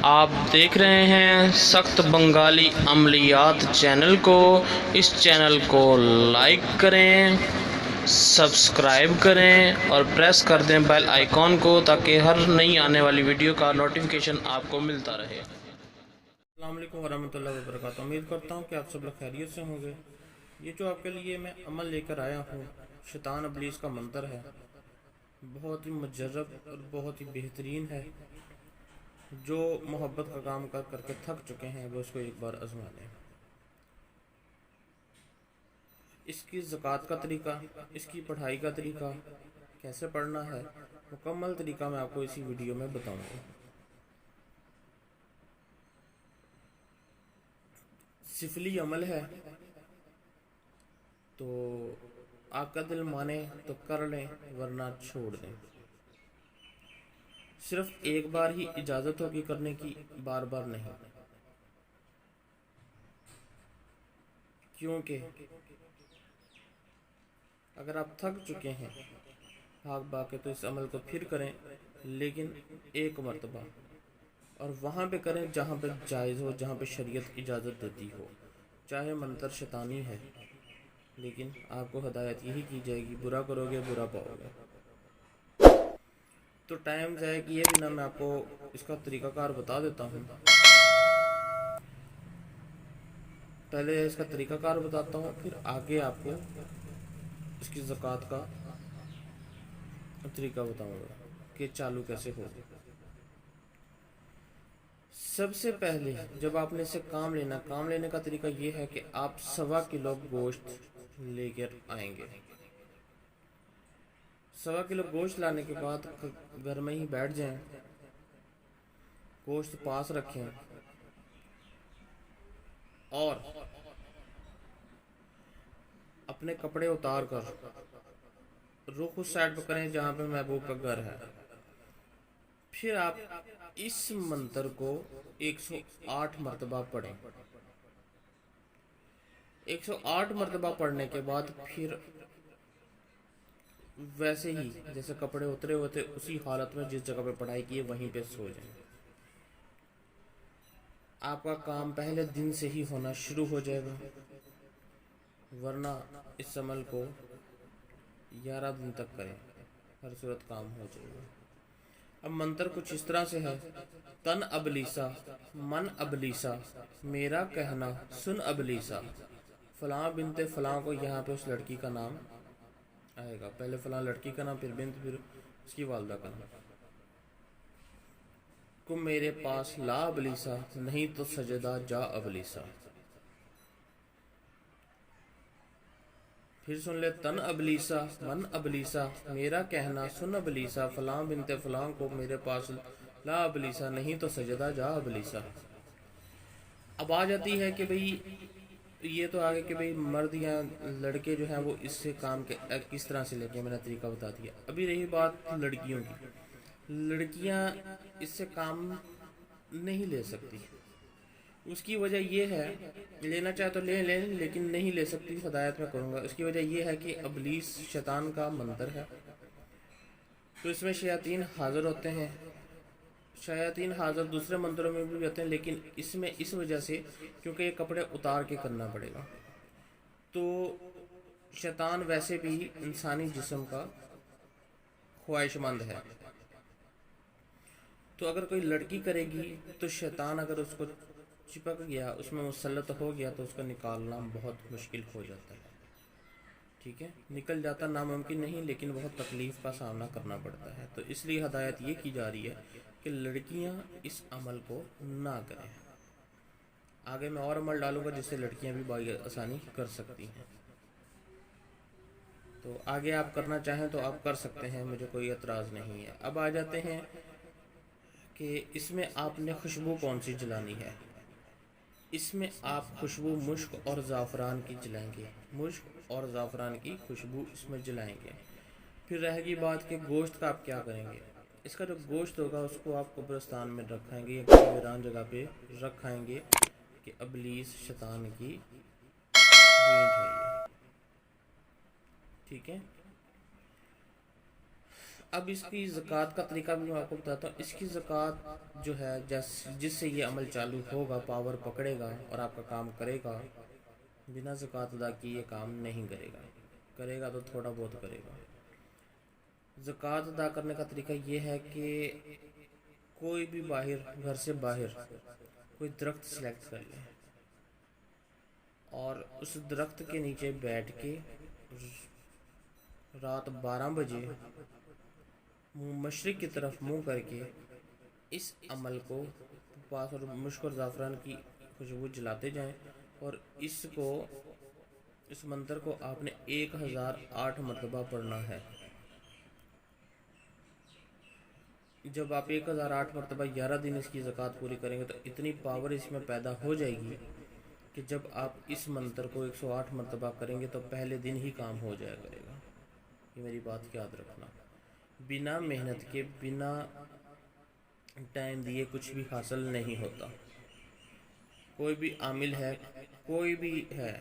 آپ دیکھ رہے ہیں سخت بنگالی عملیات چینل کو۔ اس چینل کو لائک کریں، سبسکرائب کریں اور پریس کر دیں بیل آئیکن کو تاکہ ہر نئی آنے والی ویڈیو کا نوٹیفیکیشن آپ کو ملتا رہے۔ السلام علیکم ورحمۃ اللہ وبرکاتہ۔ امید کرتا ہوں کہ آپ سب لوگ خیریت سے ہوں گے۔ یہ جو آپ کے لیے میں عمل لے کر آیا ہوں، شیطان ابلیس کا منتر ہے، بہت ہی مجرب اور بہت ہی بہترین ہے۔ جو محبت کا کام کر کر کے تھک چکے ہیں وہ اس کو ایک بار آزما لیں۔ اس کی زکوٰۃ کا طریقہ، اس کی پڑھائی کا طریقہ، کیسے پڑھنا ہے، مکمل طریقہ میں آپ کو اسی ویڈیو میں بتاؤں گا۔ سفلی عمل ہے، تو آپ کا دل مانے تو کر لیں ورنہ چھوڑ دیں۔ صرف ایک بار ہی اجازت ہوگی کرنے کی، بار بار نہیں، کیونکہ اگر آپ تھک چکے ہیں بھاگ بھاگ کے تو اس عمل کو پھر کریں، لیکن ایک مرتبہ، اور وہاں پہ کریں جہاں پہ جائز ہو، جہاں پہ شریعت اجازت دیتی ہو۔ چاہے منتر شیطانی ہے، لیکن آپ کو ہدایت یہی کی جائے گی، برا کرو گے برا پاؤ گے۔ تو ٹائم ضائع کیے بنا میں آپ کو اس کا طریقہ کار بتا دیتا ہوں۔ پہلے اس کا طریقہ کار بتاتا ہوں، پھر آگے آپ کو اس کی زکوٰۃ کا طریقہ بتاؤں گا کہ چالو کیسے ہوگا۔ سب سے پہلے جب آپ نے اسے کام لینے کا طریقہ یہ ہے کہ آپ 1.25 کلو گوشت لے کر آئیں گے۔ 1.25 کلو گوشت لانے کے بعد گھر میں ہی بیٹھ جائیں، گوشت پاس رکھیں اور اپنے کپڑے اتار کر رخ اس سائڈ پہ کریں جہاں پہ محبوب کا گھر ہے۔ پھر آپ اس منتر کو 108 مرتبہ پڑھیں۔ 108 مرتبہ پڑھنے کے بعد پھر ویسے ہی جیسے کپڑے اترے ہوتے اسی حالت میں جس جگہ پہ پڑھائی کی ہے وہیں پہ سو جائیں۔ آپ کا کام پہلے دن سے ہی ہونا شروع ہو جائے گا، ورنہ اس عمل کو 11 دن تک کریں، ہر صورت کام ہو جائے گا۔ اب منتر کچھ اس طرح سے ہے: تن ابلیسا، من ابلیسا، میرا کہنا سن ابلیسا، فلاں بنت فلاں کو، یہاں پہ اس لڑکی کا نام آئے گا، پہلے فلاں لڑکی کا نام، پھر بنت، پھر اس کی والدہ کا نام، کو میرے پاس لا ابلیسا، نہیں تو سجدہ جا ابلیسا۔ پھر سن لے: تن ابلیسا، من ابلیسا، میرا کہنا سن ابلیسا، فلاں بنت فلاں کو میرے پاس لا ابلیسا، نہیں تو سجدہ جا ابلیسا۔ اب آ جاتی ہے کہ بھئی یہ تو آگے کہ بھئی مرد یا لڑکے جو ہیں وہ اس سے کام کس طرح سے لے کے، میں نے طریقہ بتا دیا۔ ابھی رہی بات لڑکیوں کی، لڑکیاں اس سے کام نہیں لے سکتی۔ اس کی وجہ یہ ہے، لینا چاہے تو لیں لیکن نہیں لے سکتی، ہدایت میں کروں گا۔ اس کی وجہ یہ ہے کہ ابلیس شیطان کا منتر ہے، تو اس میں شیاطین حاضر ہوتے ہیں۔ شیاطین حاضر دوسرے منتروں میں بھی ہوتے ہیں، لیکن اس میں اس وجہ سے کیونکہ یہ کپڑے اتار کے کرنا پڑے گا، تو شیطان ویسے بھی انسانی جسم کا خواہش مند ہے، تو اگر کوئی لڑکی کرے گی تو شیطان اگر اس کو چپک گیا، اس میں مسلط ہو گیا، تو اس کا نکالنا بہت مشکل ہو جاتا ہے۔ ٹھیک ہے، نکل جاتا ناممکن نہیں، لیکن بہت تکلیف کا سامنا کرنا پڑتا ہے۔ تو اس لیے ہدایت یہ کی جا رہی ہے کہ لڑکیاں اس عمل کو نہ کریں۔ آگے میں اور عمل ڈالوں گا جس سے لڑکیاں بھی بڑی آسانی کر سکتی ہیں، تو آگے آپ کرنا چاہیں تو آپ کر سکتے ہیں، مجھے کوئی اعتراض نہیں ہے۔ اب آ جاتے ہیں کہ اس میں آپ نے خوشبو کون سی جلانی ہے۔ اس میں آپ خوشبو مشک اور زعفران کی جلائیں گے، مشک اور زعفران کی خوشبو اس میں جلائیں گے۔ پھر رہ گئی بات کہ گوشت کا آپ کیا کریں گے۔ اس کا جو گوشت ہوگا اس کو آپ قبرستان میں رکھائیں گے یا کسی ویران جگہ پہ رکھائیں گے کہ ابلیس شیطان کی بھیٹ ہے یہ۔ ٹھیک ہے، اب اس کی زکوٰۃ کا طریقہ بھی میں آپ کو بتاتا ہوں. اس کی زکوٰۃ جو ہے جس سے یہ عمل چالو ہوگا، پاور پکڑے گا اور آپ کا کام کرے گا، بنا زکوٰۃ ادا کی یہ کام نہیں کرے گا تو تھوڑا بہت کرے گا. زکوٰۃ ادا کرنے کا طریقہ یہ ہے کہ کوئی بھی گھر سے باہر کوئی درخت سلیکٹ کر لیں اور اس درخت کے نیچے بیٹھ کے رات 12 بجے مشرق کی طرف منہ کر کے اس عمل کو پاس اور مشک اور زعفران کی خوشبو جلاتے جائیں، اور اس منتر کو آپ نے 1008 مرتبہ پڑھنا ہے. جب آپ 1008 مرتبہ 11 دن اس کی زکوٰۃ پوری کریں گے تو اتنی پاور اس میں پیدا ہو جائے گی کہ جب آپ اس منتر کو 108 مرتبہ کریں گے تو پہلے دن ہی کام ہو جایا کرے گا. یہ میری بات یاد رکھنا. بنا محنت کے، بنا ٹائم دیے کچھ بھی حاصل نہیں ہوتا. کوئی بھی عامل ہے، کوئی بھی ہے،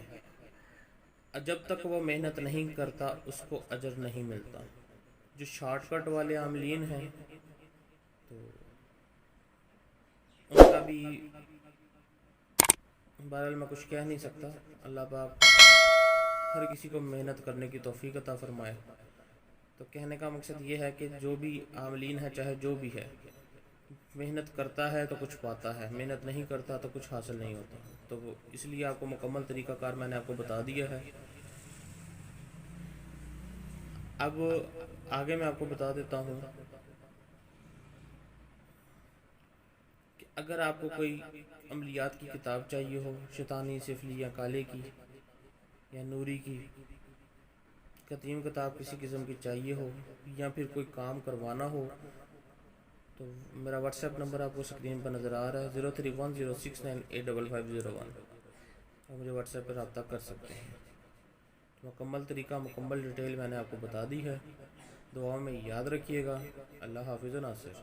جب تک وہ محنت نہیں کرتا اس کو اجر نہیں ملتا. جو شارٹ کٹ والے عاملین ہیں تو ان کا بھی بہرحال میں کچھ کہہ نہیں سکتا. اللہ پاک ہر کسی کو محنت کرنے کی توفیق عطا فرمائے. تو کہنے کا مقصد یہ ہے کہ جو بھی عاملین ہے، چاہے جو بھی ہے، محنت کرتا ہے تو کچھ پاتا ہے، محنت نہیں کرتا تو کچھ حاصل نہیں ہوتا. تو اس لیے آپ کو مکمل طریقہ کار میں نے آپ کو بتا دیا ہے. اب آگے میں آپ کو بتا دیتا ہوں کہ اگر آپ کو کوئی عملیات کی کتاب چاہیے ہو، شیطانی، سفلی یا کالے کی یا نوری کی قدیم کتاب کسی قسم کی چاہیے ہو، یا پھر کوئی کام کروانا ہو، تو میرا واٹس ایپ نمبر آپ کو اسکرین پر نظر آ رہا ہے 031069855001. آپ مجھے واٹس ایپ پر رابطہ کر سکتے ہیں. مکمل طریقہ، مکمل ڈیٹیل میں نے آپ کو بتا دی ہے. دعاؤں میں یاد رکھیے گا. اللہ حافظ و ناصر.